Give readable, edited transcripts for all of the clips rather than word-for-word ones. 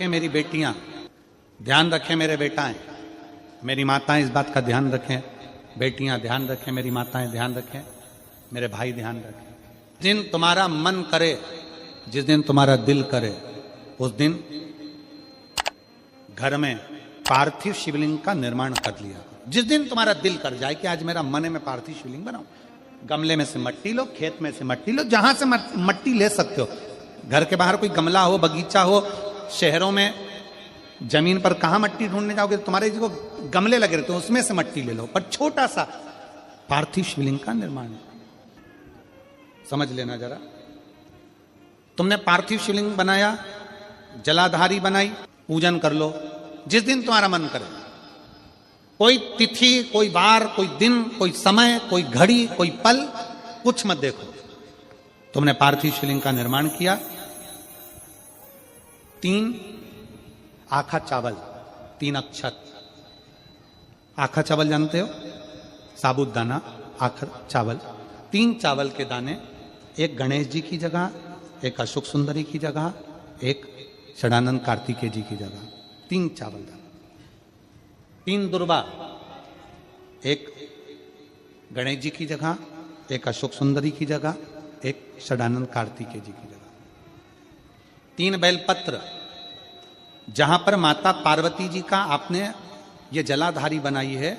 मेरी बेटियां ध्यान रखें, मेरे बेटाएं, मेरी माताएं इस बात का ध्यान रखें, बेटियां ध्यान रखें, मेरी माताएं ध्यान रखें, मेरे भाई ध्यान रखें। जिस दिन तुम्हारा मन करे, जिस दिन तुम्हारा दिल करे, उस दिन घर में पार्थिव शिवलिंग का निर्माण कर लिया। जिस दिन तुम्हारा दिल कर जाए कि आज मेरा मन है मैं पार्थिव शिवलिंग बनाऊं, गमले में से मट्टी लो, खेत में से मट्टी लो, जहां से मट्टी ले सकते हो। घर के बाहर कोई गमला हो, बगीचा हो, शहरों में जमीन पर कहां मट्टी ढूंढने जाओगे, तुम्हारे जो गमले लगे रहते हैं उसमें से मट्टी ले लो, पर छोटा सा पार्थिव शिवलिंग का निर्माण समझ लेना जरा। तुमने पार्थिव शिवलिंग बनाया, जलाधारी बनाई, पूजन कर लो जिस दिन तुम्हारा मन करे। कोई तिथि, कोई वार, कोई दिन, कोई समय, कोई घड़ी, कोई पल, कुछ मत देखो। तुमने पार्थिव शिवलिंग का निर्माण किया। 3 आखा चावल, 3 अक्षत। आखा चावल जानते हो, साबुत दाना, आखर चावल। 3 चावल के दाने, एक गणेश जी की जगह, एक अशोक सुंदरी की जगह, एक षडानंद कार्तिकेय जी की जगह। 3 चावल दाना। 3 दुर्वा, एक गणेश जी की जगह, एक अशोक सुंदरी की जगह, एक षडानंद कार्तिकेय जी की जगह। 3 बेलपत्र, जहां पर माता पार्वती जी का आपने ये जलाधारी बनाई है,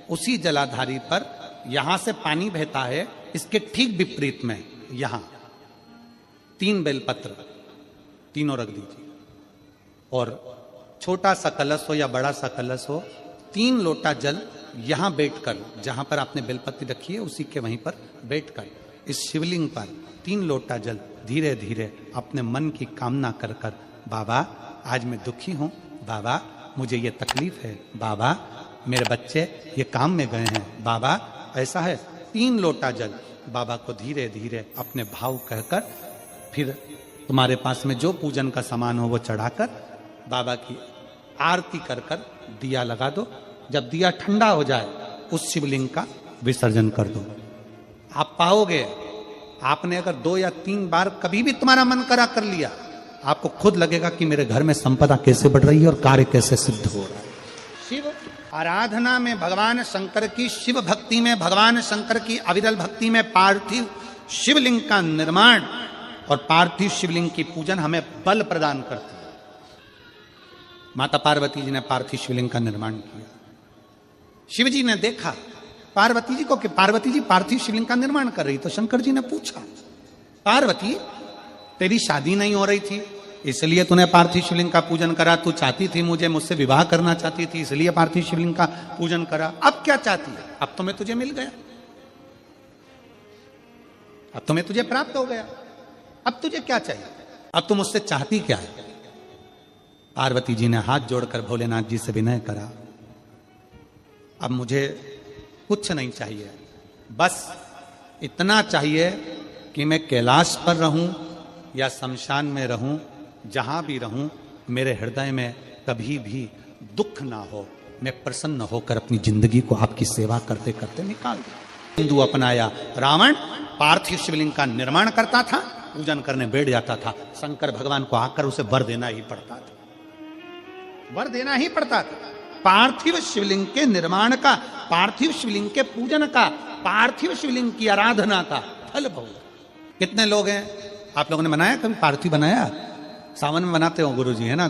उसी जलाधारी पर यहां से पानी बहता है, इसके ठीक विपरीत में यहां 3 बेलपत्र, तीनों रख दीजिए। और छोटा सा कलश हो या बड़ा सा कलश हो, 3 लोटा जल यहां बैठकर, जहां पर आपने बेलपत्ती रखी है उसी के वहीं पर बैठकर इस शिवलिंग पर 3 लोटा जल धीरे धीरे अपने मन की कामना कर कर, बाबा आज मैं दुखी हूं, बाबा मुझे ये तकलीफ है, बाबा मेरे बच्चे ये काम में गए हैं, बाबा ऐसा है। 3 लोटा जल बाबा को धीरे धीरे अपने भाव कहकर, फिर तुम्हारे पास में जो पूजन का सामान हो वो चढ़ाकर बाबा की आरती कर कर दिया लगा दो। जब दिया ठंडा हो जाए उस शिवलिंग का विसर्जन कर दो। आप पाओगे, आपने अगर 2 या 3 बार कभी भी तुम्हारा मन करा कर लिया, आपको खुद लगेगा कि मेरे घर में संपदा कैसे बढ़ रही है और कार्य कैसे सिद्ध हो रहा है। शिव आराधना में भगवान शंकर की, शिव भक्ति में भगवान शंकर की अविरल भक्ति में पार्थिव शिवलिंग का निर्माण और पार्थिव शिवलिंग की पूजन हमें बल प्रदान करती है। माता पार्वती जी ने पार्थिव शिवलिंग का निर्माण किया। शिव जी ने देखा पार्वती जी को कि पार्वती जी पार्थिव शिवलिंग का निर्माण कर रही, तो शंकर जी ने पूछा, पार्वती तेरी शादी नहीं हो रही थी इसलिए तूने पार्थिव शिवलिंग का पूजन करा, तू चाहती थी मुझे, मुझसे विवाह करना चाहती थी इसलिए पार्थिव शिवलिंग का पूजन करा, अब क्या चाहती है? अब तो मैं तुझे मिल गया, अब तो मैं तुझे प्राप्त हो गया, अब तुझे क्या चाहिए, अब तुम मुझसे चाहती क्या है? पार्वती जी ने हाथ जोड़कर भोलेनाथ जी से विनय करा, अब मुझे कुछ नहीं चाहिए, बस इतना चाहिए कि मैं कैलाश पर रहूं या शमशान में रहूं, जहां भी रहूं मेरे हृदय में कभी भी दुख ना हो, मैं प्रसन्न होकर अपनी जिंदगी को आपकी सेवा करते करते निकाल दूं। हिंदू अपनाया, रावण पार्थिव शिवलिंग का निर्माण करता था, पूजन करने बैठ जाता था, शंकर भगवान को आकर उसे वर देना ही पड़ता था, वर देना ही पड़ता था। पार्थिव शिवलिंग के निर्माण का, पार्थिव शिवलिंग के पूजन का, पार्थिव शिवलिंग की आराधना का फल भोग। कितने लोग हैं, आप लोगों ने बनाया कभी पार्थिव? बनाया, सावन में बनाते हो गुरुजी, है ना,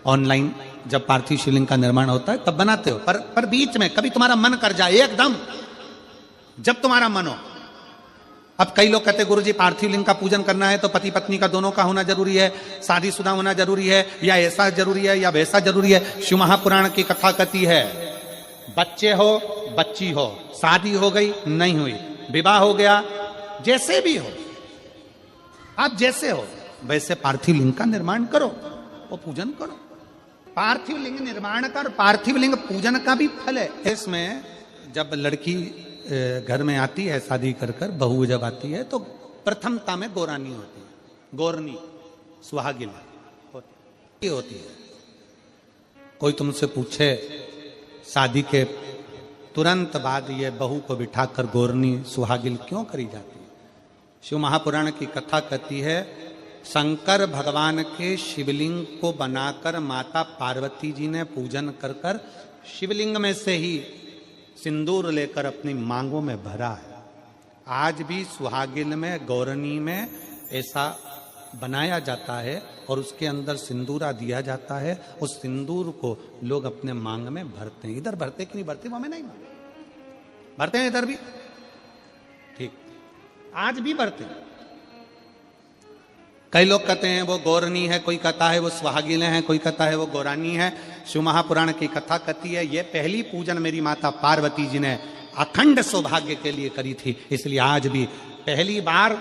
ऑनलाइन जब पार्थिव शिवलिंग का निर्माण होता है तब बनाते हो, पर बीच में कभी तुम्हारा मन कर जाए एकदम, जब तुम्हारा मन हो। अब कई लोग कहते हैं गुरुजी पार्थिव लिंग का पूजन करना है तो पति पत्नी का दोनों का होना जरूरी है, शादीशुदा होना जरूरी है, या ऐसा जरूरी है या वैसा जरूरी है। शिव महापुराण की कथा कहती है, बच्चे हो बच्ची हो, शादी हो गई नहीं हुई, विवाह हो गया, जैसे भी हो, आप जैसे हो वैसे पार्थिव लिंग का निर्माण करो, वो पूजन करो। पार्थिव लिंग निर्माण कर, पार्थिव लिंग पूजन का भी फल है। इसमें जब लड़की घर में आती है शादी कर कर, बहू जब आती है तो प्रथमता में गोरानी होती है, गोरनी सुहागिन होती है। कोई तुमसे पूछे शादी के तुरंत बाद ये बहू को बिठाकर गोरनी सुहागिन क्यों करी जाती है? शिव महापुराण की कथा कहती है, शंकर भगवान के शिवलिंग को बनाकर माता पार्वती जी ने पूजन कर कर शिवलिंग में से ही सिंदूर लेकर अपनी मांगों में भरा है। आज भी सुहागिन में, गौरनी में ऐसा बनाया जाता है और उसके अंदर सिंदूरा दिया जाता है। उस सिंदूर को लोग अपने मांग में भरते हैं। इधर भरते कि नहीं भरते वो हमें नहीं भरते हैं, इधर भी ठीक, आज भी भरते हैं। कई लोग कहते हैं वो गौरनी है, कोई कहता है वो सुहागिन है, कोई कहता है वो गौरानी है। शिव महापुराण की कथा कहती है ये पहली पूजन मेरी माता पार्वती जी ने अखंड सौभाग्य के लिए करी थी, इसलिए आज भी पहली बार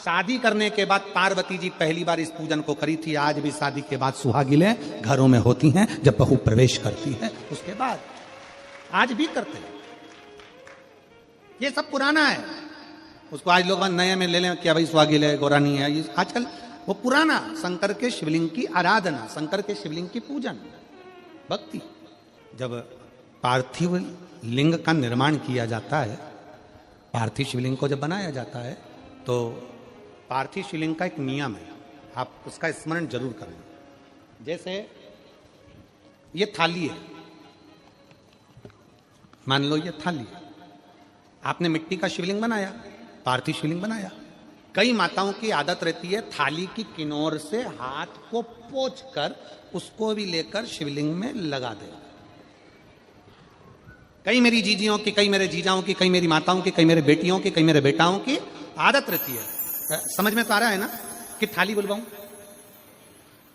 शादी करने के बाद पार्वती जी पहली बार इस पूजन को करी थी। आज भी शादी के बाद सुहागिनें घरों में होती हैं, जब बहू प्रवेश करती है उसके बाद आज भी करते हैं। ये सब पुराना है, उसको आज लोग नए में ले लें क्या भाई सुहागिन है, गौरानी है। ये आजकल वो पुराना शंकर के शिवलिंग की आराधना, शंकर के शिवलिंग की पूजन, भक्ति। जब पार्थिव लिंग का निर्माण किया जाता है, पार्थिव शिवलिंग को जब बनाया जाता है तो पार्थिव शिवलिंग का एक नियम है, आप उसका स्मरण जरूर करें। जैसे ये थाली है, मान लो ये थाली है, आपने मिट्टी का शिवलिंग बनाया, पार्थिव शिवलिंग बनाया। कई माताओं की आदत रहती है थाली की किनार से हाथ को पोंछकर उसको भी लेकर शिवलिंग में लगा दे। कई मेरी जीजियों की, कई मेरे जीजाओं की, कई मेरी माताओं की, कई मेरे बेटियों की, कई मेरे बेटाओं की आदत रहती है। समझ में तो आ रहा है ना कि थाली बुलवाऊं?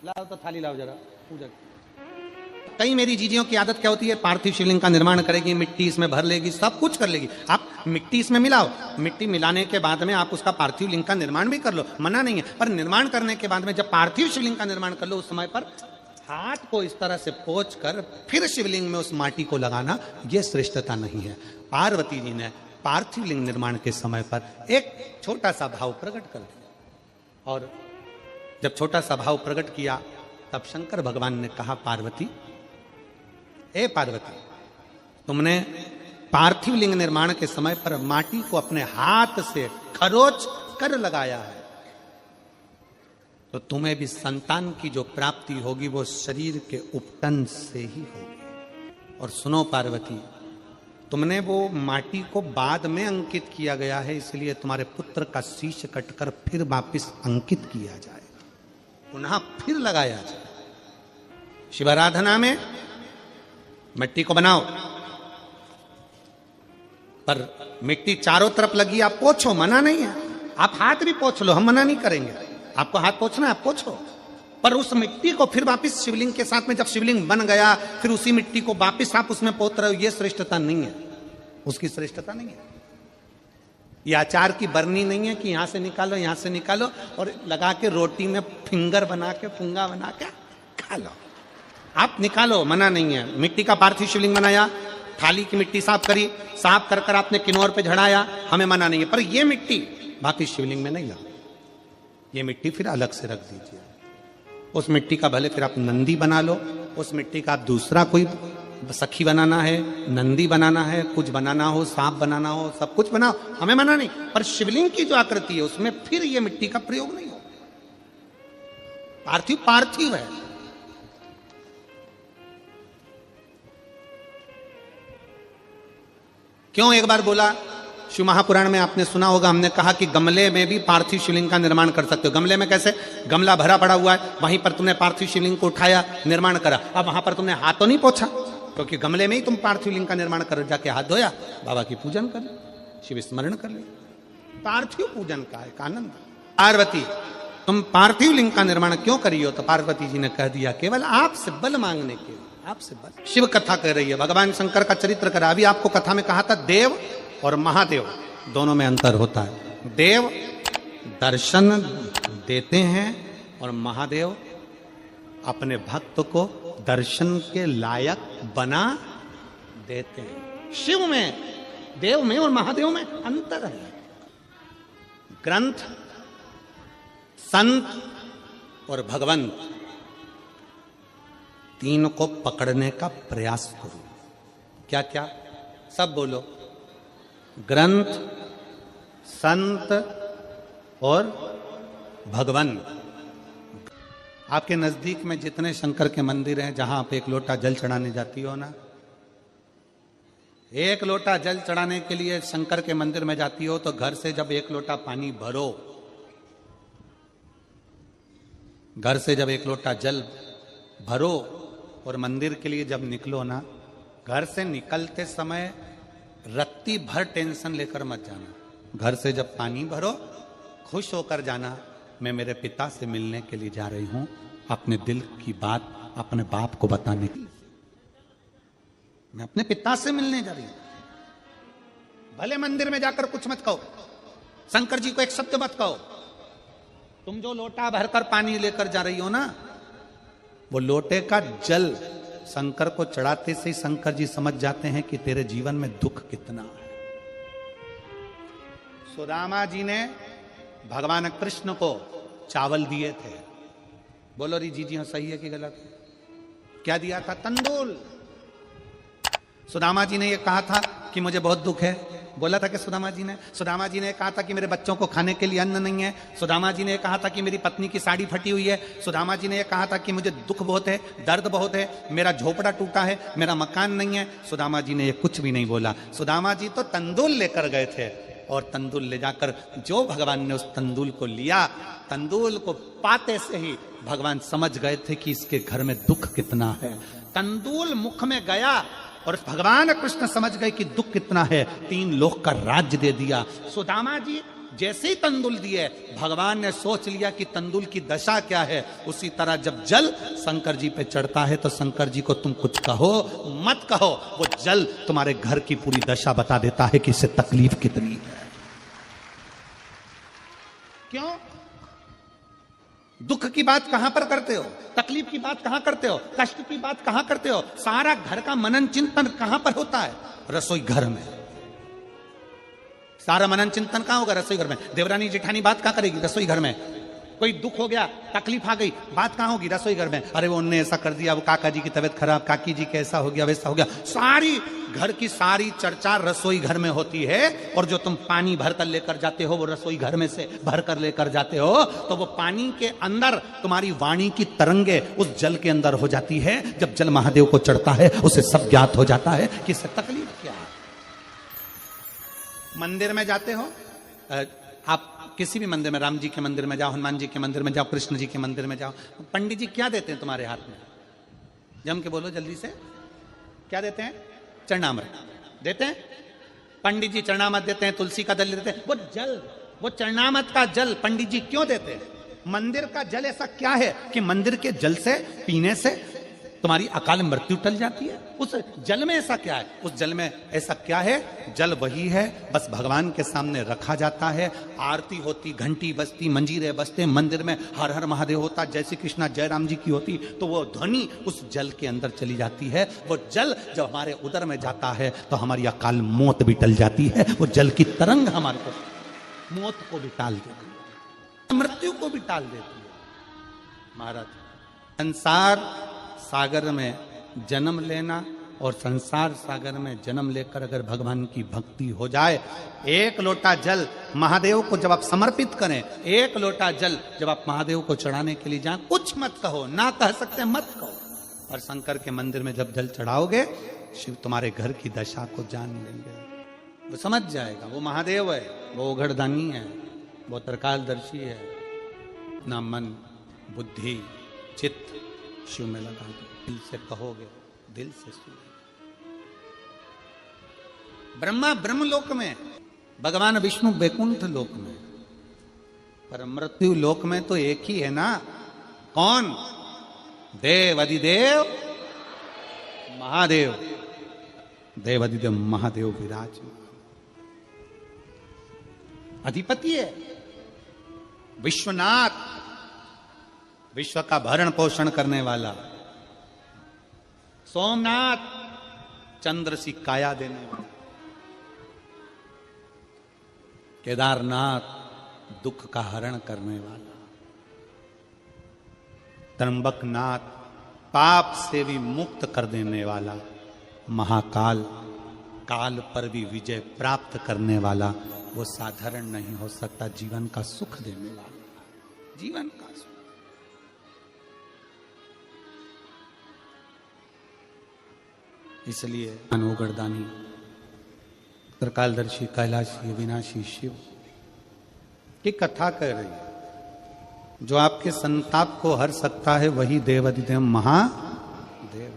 लाओ तो थाली लाओ जरा पूजा। कई मेरी जीजियों की आदत क्या होती है, पार्थिव शिवलिंग का निर्माण करेगी, मिट्टी इसमें भर लेगी, सब कुछ कर लेगी। आप मिट्टी इसमें मिलाओ, मिट्टी मिलाने के बाद में आप उसका पार्थिव लिंग का निर्माण भी कर लो, मना नहीं है। पर निर्माण करने के बाद में जब पार्थिव शिवलिंग का निर्माण कर लो, उस समय पर हाथ को इस तरह से पोंछ कर फिर शिवलिंग में उस माटी को लगाना, यह श्रेष्ठता नहीं है। पार्वती जी ने पार्थिव लिंग निर्माण के समय पर एक छोटा सा भाव प्रकट कर दिया, और जब छोटा सा भाव प्रकट किया तब शंकर भगवान ने कहा, पार्वती, ए पार्वती, तुमने पार्थिव लिंग निर्माण के समय पर माटी को अपने हाथ से खरोच कर लगाया है, तो तुम्हें भी संतान की जो प्राप्ति होगी वो शरीर के उपटन से ही होगी। और सुनो पार्वती, तुमने वो माटी को बाद में अंकित किया गया है, इसलिए तुम्हारे पुत्र का शीश कटकर फिर वापिस अंकित किया जाएगा, पुनः फिर लगाया जाए। शिवाराधना में मिट्टी को बनाओ, पर मिट्टी चारों तरफ लगी, आप पोंछो, मना नहीं है। आप हाथ भी पोंछ लो, हम मना नहीं करेंगे। आपको हाथ पोंछना है आप पोंछो, पर उस मिट्टी को फिर वापस शिवलिंग के साथ में, जब शिवलिंग बन गया फिर उसी मिट्टी को वापस आप उसमें पोत रहे हो, ये श्रेष्ठता नहीं है, उसकी श्रेष्ठता नहीं है। ये आचार की बरनी नहीं है कि यहां से निकालो, यहां से निकालो और लगा के रोटी में फिंगर बना के, फुंगा बना के खा लो। आप निकालो, मना नहीं है। मिट्टी का पार्थिव शिवलिंग बनाया, थाली की मिट्टी साफ करी, साफ कर कर आपने किन्नौर पे झड़ाया, हमें मना नहीं है। पर ये मिट्टी बाकी शिवलिंग में नहीं लगा, ये मिट्टी फिर अलग से रख दीजिए। उस मिट्टी का भले फिर आप नंदी बना लो, उस मिट्टी का आप दूसरा कोई सखी बनाना है, नंदी बनाना है, कुछ बनाना हो, सांप बनाना हो, सब कुछ बनाओ, हमें मना नहीं। पर शिवलिंग की जो आकृति है उसमें फिर ये मिट्टी का प्रयोग नहीं हो। पार्थिव पार्थिव है। क्यों एक बार बोला, शिव महापुराण में आपने सुना होगा, हमने कहा कि गमले में भी पार्थिव शिवलिंग का निर्माण कर सकते हो। गमले में कैसे? गमला भरा पड़ा हुआ है, वहीं पर तुमने पार्थिव शिवलिंग को उठाया, निर्माण करा। अब वहां पर तुमने हाथ तो नहीं पोंछा, क्योंकि गमले में ही तुम पार्थिव लिंग का निर्माण कर, जाके हाथ धोया, बाबा की पूजन कर, शिव स्मरण कर ले। पार्थिव पूजन का एक आनंद। पार्वती, तुम पार्थिव लिंग का निर्माण क्यों करी हो? तो पार्वती जी ने कह दिया, केवल आपसे बल मांगने के लिए, आपसे बल। शिव कथा कह रही है, भगवान शंकर का चरित्र करा। अभी आपको कथा में कहा था देव और महादेव दोनों में अंतर होता है। देव दर्शन देते हैं और महादेव अपने भक्त को दर्शन के लायक बना देते हैं। शिव में, देव में और महादेव में अंतर है। ग्रंथ, संत और भगवंत, तीन को पकड़ने का प्रयास करो। क्या क्या? सब बोलो। ग्रंथ, संत और भगवंत, आपके नजदीक में जितने शंकर के मंदिर हैं, जहां आप एक लोटा जल चढ़ाने जाती हो ना, एक लोटा जल चढ़ाने के लिए शंकर के मंदिर में जाती हो, तो घर से जब एक लोटा पानी भरो, घर से जब एक लोटा जल भरो और मंदिर के लिए जब निकलो ना, घर से निकलते समय रत्ती भर टेंशन लेकर मत जाना। घर से जब पानी भरो, खुश होकर जाना, मैं मेरे पिता से मिलने के लिए जा रही हूं, अपने दिल की बात अपने बाप को बताने की। मैं अपने पिता से मिलने जा रही हूं। भले मंदिर में जाकर कुछ मत कहो, शंकर जी को एक शब्द मत कहो। तुम जो लोटा भरकर पानी लेकर जा रही हो ना, वो लोटे का जल शंकर को चढ़ाते से ही शंकर जी समझ जाते हैं कि तेरे जीवन में दुख कितना है। सुदामा जी ने भगवान कृष्ण को चावल दिए थे। बोलो री जी हाँ, सही है कि गलत? क्या दिया था? तंदूल। सुदामा जी ने यह कहा था कि मुझे बहुत दुख है। बोला था कि सुदामा जी ने कहा था कि मेरे बच्चों को खाने के लिए अन्न नहीं है। सुदामा जी ने कहा था कि मेरी पत्नी की साड़ी फटी हुई है। सुदामा जी ने कहा था कि मुझे दुख बहुत है, दर्द बहुत है, मेरा झोपड़ा टूटा है, मेरा मकान नहीं है। सुदामा जी ने कुछ भी नहीं बोला। सुदामा जी तो तंदूल लेकर गए थे, और तंदूल ले जाकर जो भगवान ने उस तंदूल को लिया, तंदूल को पाते से ही भगवान समझ गए थे कि इसके घर में दुख कितना है। तंदूल मुख में गया और भगवान कृष्ण समझ गए कि दुख कितना है, 3 लोक का राज्य दे दिया। सुदामा जी जैसे ही तंदूल दिए, भगवान ने सोच लिया कि तंदूल की दशा क्या है। उसी तरह जब जल शंकर जी पे चढ़ता है, तो शंकर जी को तुम कुछ कहो मत कहो, वो जल तुम्हारे घर की पूरी दशा बता देता है कि इससे तकलीफ कितनी है। क्यों? दुख की बात कहां पर करते हो, तकलीफ की बात कहां करते हो, कष्ट की बात कहां करते हो? सारा घर का मनन चिंतन कहां पर होता है? रसोई घर में। सारा मनन चिंतन कहां होगा? रसोई घर में। देवरानी जेठानी बात कहां करेगी? रसोई घर में। कोई दुख हो गया, तकलीफ आ गई, बात कहां होगी? रसोई घर में। अरे वो उनने ऐसा कर दिया, वो काका जी की तबीयत खराब, काकी जी कैसा हो गया, वैसा हो गया। सारी घर की सारी चर्चा रसोई घर में होती है। और जो तुम पानी भरकर लेकर जाते हो, वो रसोई घर में से भरकर लेकर जाते हो, तो वो पानी के अंदर तुम्हारी वाणी की तरंगे उस जल के अंदर हो जाती है। जब जल महादेव को चढ़ता है, उसे सब ज्ञात हो जाता है कि इससे तकलीफ क्या है। मंदिर में जाते हो, आप किसी भी मंदिर में, राम जी के मंदिर में जाओ, हनुमान जी के मंदिर में जाओ, कृष्ण जी के मंदिर में जाओ, पंडित जी क्या देते हैं तुम्हारे हाथ में? जम के बोलो जल्दी से, क्या देते हैं? चरणामृत देते हैं। पंडित जी चरणामृत देते हैं, तुलसी का दल देते हैं। वो जल, वो चरणामृत का जल पंडित जी क्यों देते हैं? मंदिर का जल ऐसा क्या है कि मंदिर के जल से पीने से तुम्हारी अकाल मृत्यु टल जाती है? उस जल में ऐसा क्या है? उस जल में ऐसा क्या है? जल वही है, बस भगवान के सामने रखा जाता है, आरती होती, घंटी बजती, मंजीरे बजते, मंदिर में हर हर महादेव होता, जय श्री कृष्णा जय राम जी की होती, तो वो ध्वनि उस जल के अंदर चली जाती है। वो जल जब हमारे उदर में जाता है, तो हमारी अकाल मौत भी टल जाती है। वो जल की तरंग हमारे को मौत को भी टाल देती है, मृत्यु को भी टाल देती है। महाराज, संसार सागर में जन्म लेना और संसार सागर में जन्म लेकर अगर भगवान की भक्ति हो जाए, एक लोटा जल महादेव को जब आप समर्पित करें, एक लोटा जल जब आप महादेव को चढ़ाने के लिए जाएं, कुछ मत कहो, ना कह सकते मत कहो। और शंकर के मंदिर में जब जल चढ़ाओगे, शिव तुम्हारे घर की दशा को जान लेंगे, वो समझ जाएगा। वो महादेव है, वो उघड़दानी है, वो त्रिकालदर्शी है। अपना मन बुद्धि चित्त शिव में लगा दो, दिल से कहोगे, दिल से सुनोगे। ब्रह्मा ब्रह्मलोक में, भगवान विष्णु वैकुंठ लोक में, पर मृत्यु लोक में तो एक ही है ना। कौन? देव अधिदेव महादेव। देव अधिदेव महादेव विराज अधिपति है, विश्वनाथ, विश्व का भरण पोषण करने वाला। सोमनाथ, चंद्र सी काया देने वाला। केदारनाथ, दुख का हरण करने वाला। त्र्यंबकनाथ, पाप से भी मुक्त कर देने वाला। महाकाल, काल पर भी विजय प्राप्त करने वाला। वो साधारण नहीं हो सकता, जीवन का सुख देने वाला, जीवन का सुख। इसलिए अनोगरदानी त्रिकालदर्शी कैलाशी अविनाशी शिव की कथा कर रही है। जो आपके संताप को हर सकता है वही देवाधिदेव महादेव।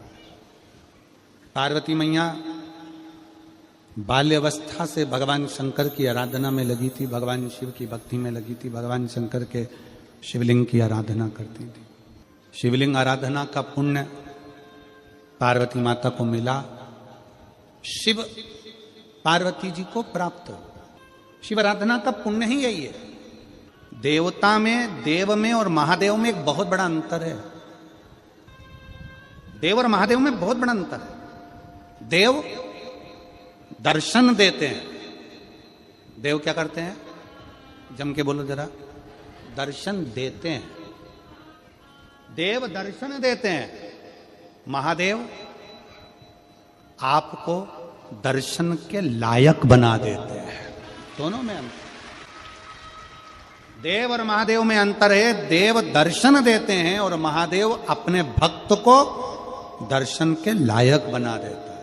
पार्वती मैया बाल्यवस्था से भगवान शंकर की आराधना में लगी थी, भगवान शिव की भक्ति में लगी थी, भगवान शंकर के शिवलिंग की आराधना करती थी। शिवलिंग आराधना का पुण्य पार्वती माता को मिला, शिव पार्वती जी को प्राप्त हो। शिव आराधना का पुण्य ही यही है। देवता में, देव में और महादेव में एक बहुत बड़ा अंतर है। देव और महादेव में बहुत बड़ा अंतर है। देव दर्शन देते हैं। देव क्या करते हैं? जम के बोलो जरा। दर्शन देते हैं। देव दर्शन देते हैं। महादेव आपको दर्शन के लायक बना देते हैं। दोनों में अंतर। देव और महादेव में अंतर है। देव दर्शन देते हैं और महादेव अपने भक्त को दर्शन के लायक बना देता है।